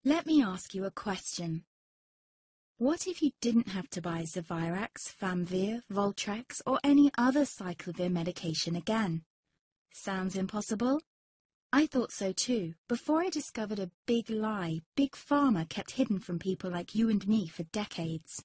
Let me ask you a question. What if you didn't have to buy Zevirax, Famvir, Voltrex, or any other cyclovir medication again? Sounds impossible? I thought so too, before I discovered a big lie Big Pharma kept hidden from people like you and me for decades.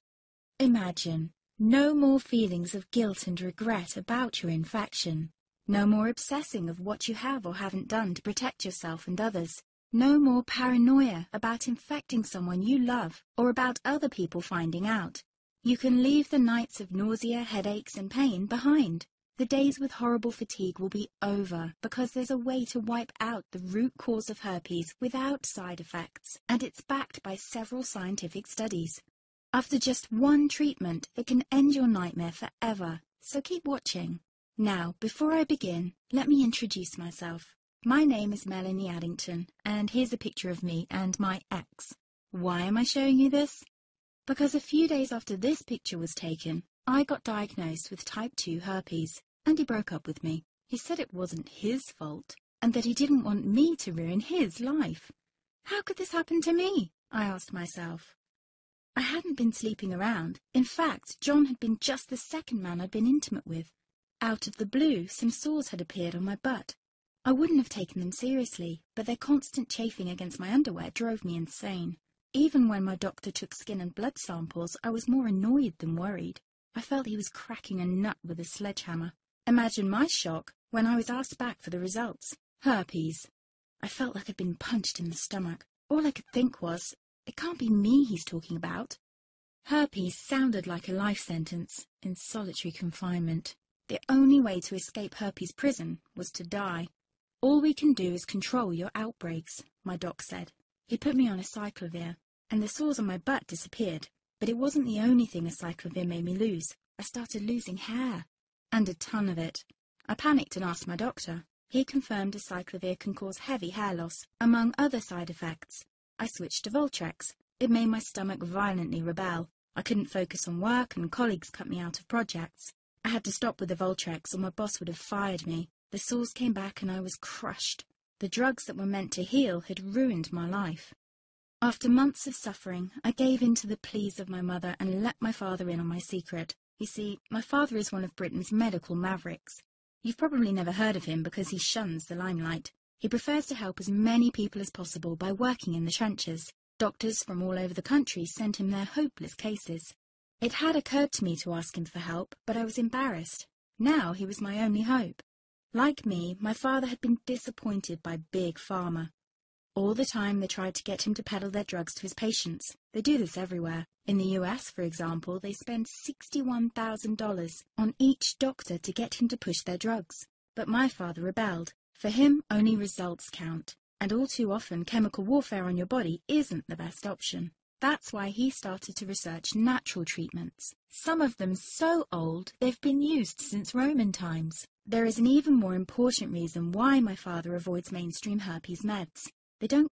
Imagine, no more feelings of guilt and regret about your infection. No more obsessing of what you have or haven't done to protect yourself and others. No more paranoia about infecting someone you love or about other people finding out. You can leave the nights of nausea, headaches and pain behind. The days with horrible fatigue will be over because there's a way to wipe out the root cause of herpes without side effects, and it's backed by several scientific studies. After just one treatment, it can end your nightmare forever, so keep watching. Now, before I begin, let me introduce myself. My name is Melanie Addington, and here's a picture of me and my ex. Why am I showing you this? Because a few days after this picture was taken, I got diagnosed with type 2 herpes, and he broke up with me. He said it wasn't his fault, and that he didn't want me to ruin his life. How could this happen to me? I asked myself. I hadn't been sleeping around. In fact, John had been just the second man I'd been intimate with. Out of the blue, some sores had appeared on my butt. I wouldn't have taken them seriously, but their constant chafing against my underwear drove me insane. Even when my doctor took skin and blood samples, I was more annoyed than worried. I felt he was cracking a nut with a sledgehammer. Imagine my shock when I was asked back for the results. Herpes. I felt like I'd been punched in the stomach. All I could think was, it can't be me he's talking about. Herpes sounded like a life sentence in solitary confinement. The only way to escape herpes prison was to die. All we can do is control your outbreaks, my doc said. He put me on a cyclovir, and the sores on my butt disappeared. But it wasn't the only thing a cyclovir made me lose. I started losing hair, and a ton of it. I panicked and asked my doctor. He confirmed a cyclovir can cause heavy hair loss, among other side effects. I switched to Voltrex. It made my stomach violently rebel. I couldn't focus on work, and colleagues cut me out of projects. I had to stop with the Voltrex, or my boss would have fired me. The sores came back and I was crushed. The drugs that were meant to heal had ruined my life. After months of suffering, I gave in to the pleas of my mother and let my father in on my secret. You see, my father is one of Britain's medical mavericks. You've probably never heard of him because he shuns the limelight. He prefers to help as many people as possible by working in the trenches. Doctors from all over the country sent him their hopeless cases. It had occurred to me to ask him for help, but I was embarrassed. Now he was my only hope. Like me, my father had been disappointed by Big Pharma. All the time they tried to get him to peddle their drugs to his patients. They do this everywhere. In the US, for example, they spend $61,000 on each doctor to get him to push their drugs. But my father rebelled. For him, only results count. And all too often, chemical warfare on your body isn't the best option. That's why he started to research natural treatments. Some of them so old, they've been used since Roman times. There is an even more important reason why my father avoids mainstream herpes meds. They don't